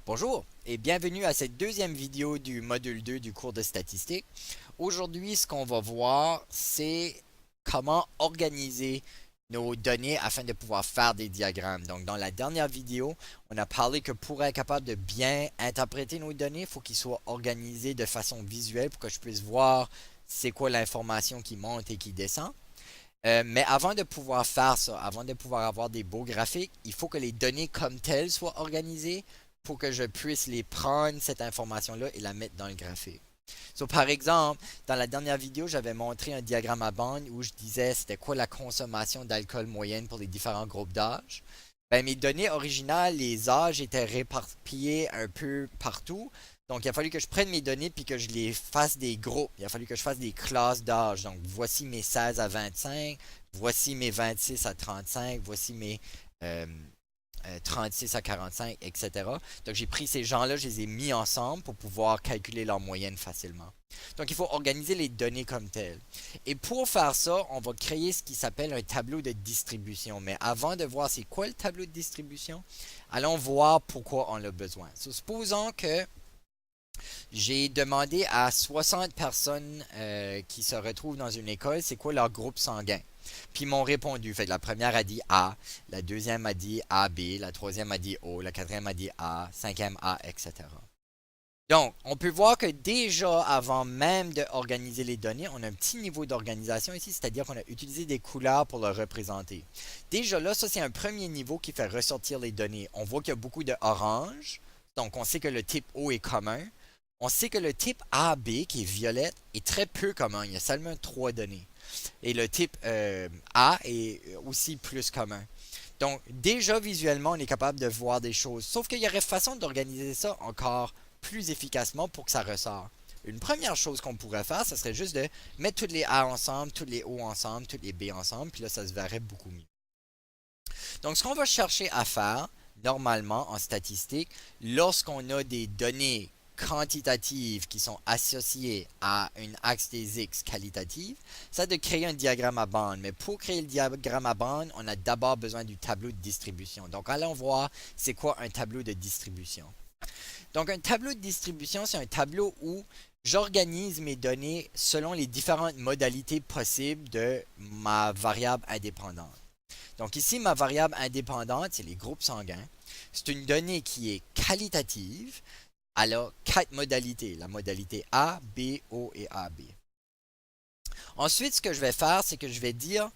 Bonjour et bienvenue à cette deuxième vidéo du module 2 du cours de statistique. Aujourd'hui, ce qu'on va voir, c'est comment organiser nos données afin de pouvoir faire des diagrammes. Donc, dans la dernière vidéo, on a parlé que pour être capable de bien interpréter nos données, il faut qu'ils soient organisés de façon visuelle pour que je puisse voir c'est quoi l'information qui monte et qui descend. Mais avant de pouvoir faire ça, avant de pouvoir avoir des beaux graphiques, il faut que les données comme telles soient organisées pour que je puisse les prendre, cette information-là, et la mettre dans le graphique. So, par exemple, dans la dernière vidéo, j'avais montré un diagramme à bande où je disais c'était quoi la consommation d'alcool moyenne pour les différents groupes d'âge. Ben, mes données originales, les âges étaient réparpillés un peu partout. Donc, il a fallu que je prenne mes données puis que je les fasse des groupes. Il a fallu que je fasse des classes d'âge. Donc, voici mes 16 à 25, voici mes 26 à 35, voici mes euh, 36 à 45, etc. Donc, j'ai pris ces gens-là, je les ai mis ensemble pour pouvoir calculer leur moyenne facilement. Donc, il faut organiser les données comme telles. Et pour faire ça, on va créer ce qui s'appelle un tableau de distribution. Mais avant de voir c'est quoi le tableau de distribution, allons voir pourquoi on a besoin. Supposons que j'ai demandé à 60 personnes qui se retrouvent dans une école, c'est quoi leur groupe sanguin. Puis ils m'ont répondu. Fait que la première a dit A, la deuxième a dit AB, la troisième a dit O, la quatrième a dit A, cinquième A, etc. Donc, on peut voir que déjà, avant même d'organiser les données, on a un petit niveau d'organisation ici, c'est-à-dire qu'on a utilisé des couleurs pour le représenter. Déjà là, ça c'est un premier niveau qui fait ressortir les données. On voit qu'il y a beaucoup de orange, donc on sait que le type O est commun. On sait que le type AB, qui est violette, est très peu commun. Il y a seulement 3 données. Et le type A est aussi plus commun. Donc, déjà visuellement, on est capable de voir des choses. Sauf qu'il y aurait façon d'organiser ça encore plus efficacement pour que ça ressorte. Une première chose qu'on pourrait faire, ce serait juste de mettre toutes les A ensemble, toutes les O ensemble, toutes les B ensemble, puis là, ça se verrait beaucoup mieux. Donc, ce qu'on va chercher à faire, normalement, en statistique, lorsqu'on a des données quantitatives qui sont associées à une axe des X qualitative, c'est de créer un diagramme à bande. Mais pour créer le diagramme à bande, on a d'abord besoin du tableau de distribution. Donc, allons voir c'est quoi un tableau de distribution. Donc, un tableau de distribution, c'est un tableau où j'organise mes données selon les différentes modalités possibles de ma variable indépendante. Donc ici, ma variable indépendante, c'est les groupes sanguins. C'est une donnée qui est qualitative. Elle a 4 modalités, la modalité A, B, O et AB. Ensuite, ce que je vais faire, c'est que je vais dire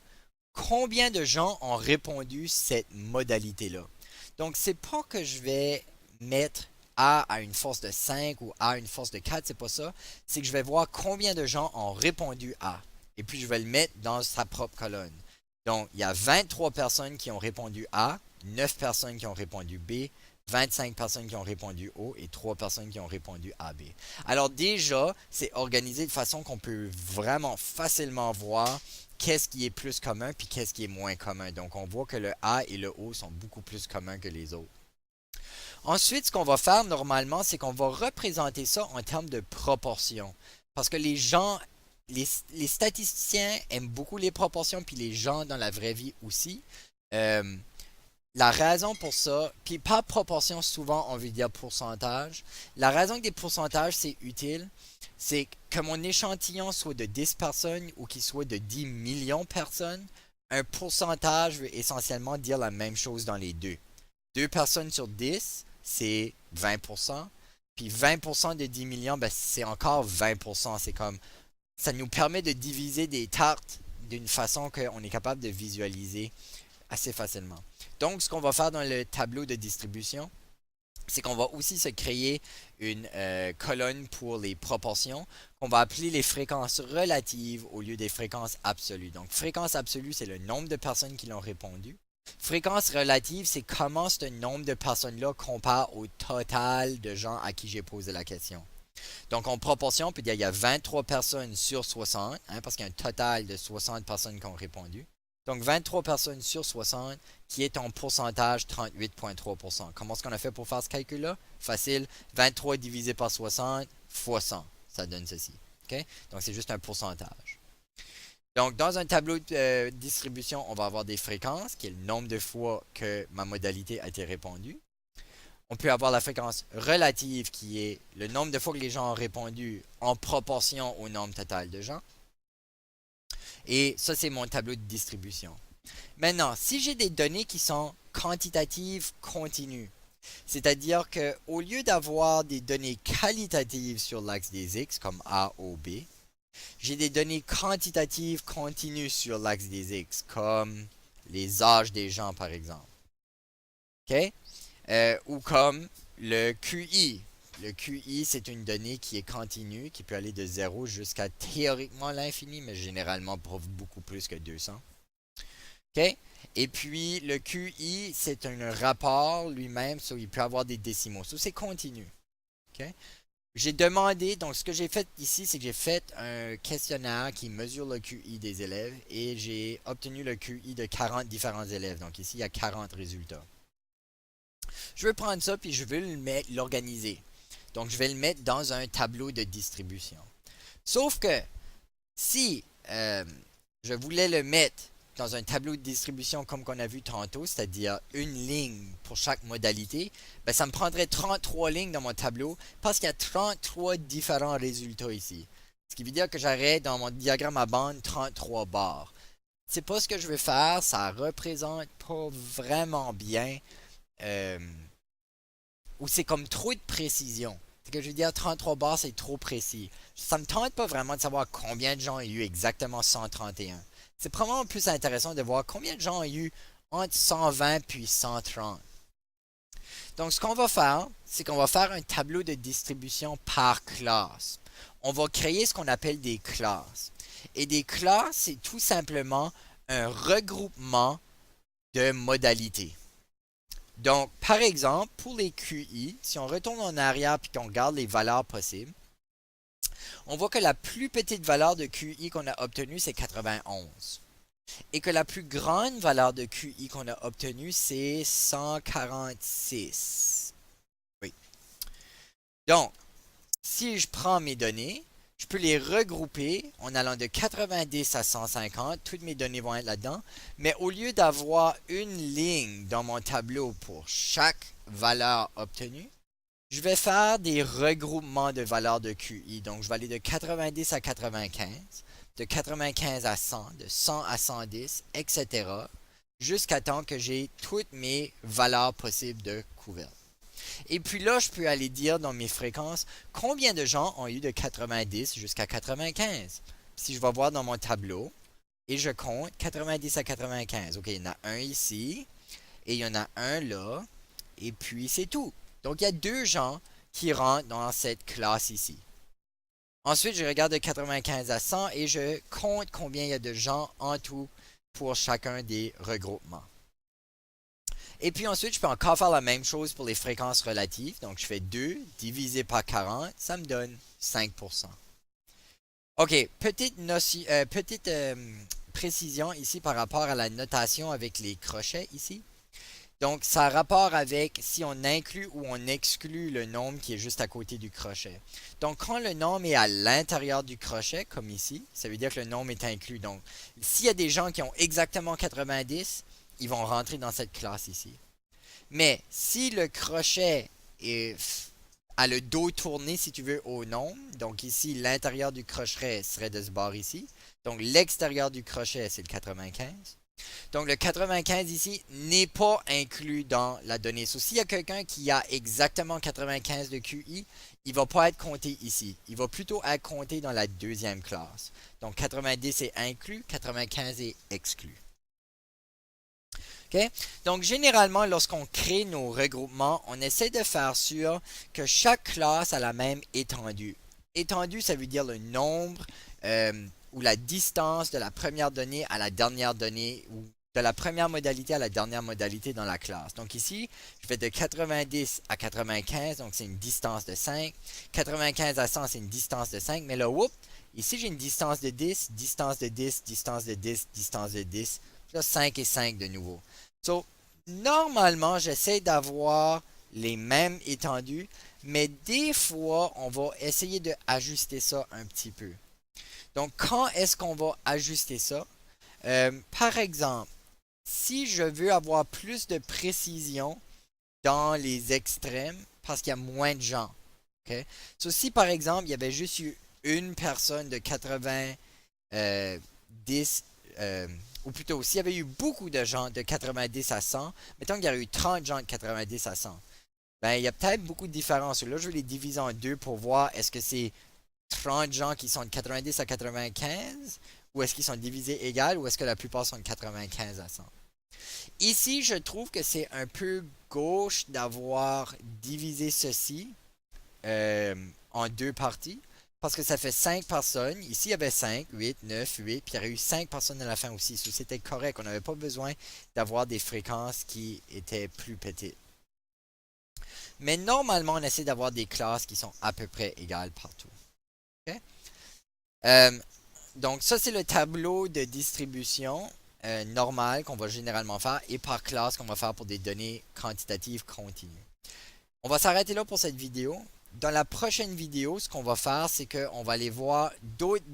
combien de gens ont répondu cette modalité-là. Donc, c'est pas que je vais mettre A à une force de 5 ou A à une force de 4, c'est pas ça. C'est que je vais voir combien de gens ont répondu A. Et puis, je vais le mettre dans sa propre colonne. Donc, il y a 23 personnes qui ont répondu A, 9 personnes qui ont répondu B, 25 personnes qui ont répondu O et 3 personnes qui ont répondu AB. Alors déjà, c'est organisé de façon qu'on peut vraiment facilement voir qu'est-ce qui est plus commun puis qu'est-ce qui est moins commun. Donc, on voit que le A et le O sont beaucoup plus communs que les autres. Ensuite, ce qu'on va faire normalement, c'est qu'on va représenter ça en termes de proportions. Parce que les gens, les statisticiens aiment beaucoup les proportions, puis les gens dans la vraie vie aussi. Euh, la raison pour ça, puis pas proportion, souvent on veut dire pourcentage. La raison que des pourcentages c'est utile, c'est que mon échantillon soit de 10 personnes ou qu'il soit de 10 millions de personnes, un pourcentage veut essentiellement dire la même chose dans les deux. 2 personnes sur 10, c'est 20%. Puis 20% de 10 millions, ben, c'est encore 20%. C'est comme, ça nous permet de diviser des tartes d'une façon qu'on est capable de visualiser assez facilement. Donc, ce qu'on va faire dans le tableau de distribution, c'est qu'on va aussi se créer une colonne pour les proportions qu'on va appeler les fréquences relatives au lieu des fréquences absolues. Donc, fréquence absolue, c'est le nombre de personnes qui l'ont répondu. Fréquence relative, c'est comment ce nombre de personnes-là compare au total de gens à qui j'ai posé la question. Donc, en proportion, on peut dire qu'il y a 23 personnes sur 60, hein, parce qu'il y a un total de 60 personnes qui ont répondu. Donc, 23 personnes sur 60, qui est en pourcentage 38,3%. Comment est-ce qu'on a fait pour faire ce calcul-là? Facile, 23 divisé par 60 fois 100. Ça donne ceci. Okay? Donc, c'est juste un pourcentage. Donc, dans un tableau de distribution, on va avoir des fréquences, qui est le nombre de fois que ma modalité a été répondue. On peut avoir la fréquence relative qui est le nombre de fois que les gens ont répondu en proportion au nombre total de gens. Et ça, c'est mon tableau de distribution. Maintenant, si j'ai des données qui sont quantitatives continues, c'est-à-dire qu'au lieu d'avoir des données qualitatives sur l'axe des X, comme A ou B, j'ai des données quantitatives continues sur l'axe des X, comme les âges des gens, par exemple. OK? Ou comme le QI. Le QI, c'est une donnée qui est continue, qui peut aller de 0 jusqu'à théoriquement l'infini, mais généralement beaucoup plus que 200. OK? Et puis, le QI, c'est un rapport lui-même, so il peut avoir des décimaux. So, c'est continu. OK? J'ai demandé, donc ce que j'ai fait ici, c'est que j'ai fait un questionnaire qui mesure le QI des élèves et j'ai obtenu le QI de 40 différents élèves. Donc ici, il y a 40 résultats. Je veux prendre ça puis je veux l'organiser. Donc je vais le mettre dans un tableau de distribution. Sauf que si je voulais le mettre dans un tableau de distribution comme qu'on a vu tantôt, c'est-à-dire une ligne pour chaque modalité, ben ça me prendrait 33 lignes dans mon tableau parce qu'il y a 33 différents résultats ici. Ce qui veut dire que j'aurais dans mon diagramme à bande 33 barres. C'est pas ce que je veux faire, ça représente pas vraiment bien, euh, ou c'est comme trop de précision. C'est que je veux dire 33 barres c'est trop précis. Ça me tente pas vraiment de savoir combien de gens ont eu exactement 131. C'est probablement plus intéressant de voir combien de gens ont eu entre 120 puis 130. Donc, ce qu'on va faire, c'est qu'on va faire un tableau de distribution par classe. On va créer ce qu'on appelle des classes. Et des classes, c'est tout simplement un regroupement de modalités. Donc, par exemple, pour les QI, si on retourne en arrière et qu'on regarde les valeurs possibles, on voit que la plus petite valeur de QI qu'on a obtenue, c'est 91. Et que la plus grande valeur de QI qu'on a obtenue, c'est 146. Oui. Donc, si je prends mes données, je peux les regrouper en allant de 90 à 150. Toutes mes données vont être là-dedans. Mais au lieu d'avoir une ligne dans mon tableau pour chaque valeur obtenue, je vais faire des regroupements de valeurs de QI. Donc, je vais aller de 90 à 95, de 95 à 100, de 100 à 110, etc. jusqu'à temps que j'ai toutes mes valeurs possibles de couverture. Et puis là, je peux aller dire dans mes fréquences combien de gens ont eu de 90 jusqu'à 95. Si je vais voir dans mon tableau et je compte 90 à 95. OK, il y en a un ici et il y en a un là. Et puis c'est tout. Donc il y a deux gens qui rentrent dans cette classe ici. Ensuite, je regarde de 95 à 100 et je compte combien il y a de gens en tout pour chacun des regroupements. Et puis ensuite, je peux encore faire la même chose pour les fréquences relatives. Donc, je fais 2 divisé par 40, ça me donne 5%. OK, petite précision ici par rapport à la notation avec les crochets ici. Donc, ça a rapport avec si on inclut ou on exclut le nombre qui est juste à côté du crochet. Donc, quand le nombre est à l'intérieur du crochet, comme ici, ça veut dire que le nombre est inclus. Donc, s'il y a des gens qui ont exactement 90, ils vont rentrer dans cette classe ici. Mais si le crochet a le dos tourné, si tu veux, au nombre, donc ici, l'intérieur du crochet serait de ce bord ici. Donc, l'extérieur du crochet, c'est le 95. Donc, le 95 ici n'est pas inclus dans la donnée. So, s'il y a quelqu'un qui a exactement 95 de QI, il ne va pas être compté ici. Il va plutôt être compté dans la deuxième classe. Donc, 90 est inclus, 95 est exclu. Okay? Donc, généralement, lorsqu'on crée nos regroupements, on essaie de faire sûr que chaque classe a la même étendue. Étendue, ça veut dire le nombre ou la distance de la première donnée à la dernière donnée ou de la première modalité à la dernière modalité dans la classe. Donc ici, je vais de 90 à 95, donc c'est une distance de 5. 95 à 100, c'est une distance de 5. Mais là, whoop, ici j'ai une distance de 10, distance de 10, distance de 10, distance de 10. Là, 5 et 5 de nouveau. So, normalement, j'essaie d'avoir les mêmes étendues, mais des fois, on va essayer d'ajuster ça un petit peu. Donc, quand est-ce qu'on va ajuster ça? Par exemple, si je veux avoir plus de précision dans les extrêmes parce qu'il y a moins de gens. Okay? So, si par exemple, il y avait juste eu une personne de 90, ou plutôt, s'il y avait eu beaucoup de gens de 90 à 100, mettons qu'il y aurait eu 30 gens de 90 à 100, ben, il y a peut-être beaucoup de différences. Là, je vais les diviser en deux pour voir est-ce que c'est 30 gens qui sont de 90 à 95 ou est-ce qu'ils sont divisés égal ou est-ce que la plupart sont de 95 à 100. Ici, je trouve que c'est un peu gauche d'avoir divisé ceci en deux parties. Parce que ça fait 5 personnes. Ici, il y avait 5, 8, 9, 8. Puis il y aurait eu 5 personnes à la fin aussi. So, c'était correct. On n'avait pas besoin d'avoir des fréquences qui étaient plus petites. Mais normalement, on essaie d'avoir des classes qui sont à peu près égales partout. Okay? Euh, donc, ça, c'est le tableau de distribution normal qu'on va généralement faire et par classe qu'on va faire pour des données quantitatives continues. On va s'arrêter là pour cette vidéo. Dans la prochaine vidéo, ce qu'on va faire, c'est qu'on va aller voir d'autres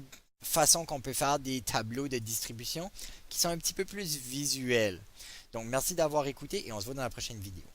façons qu'on peut faire des tableaux de distribution qui sont un petit peu plus visuels. Donc, merci d'avoir écouté et on se voit dans la prochaine vidéo.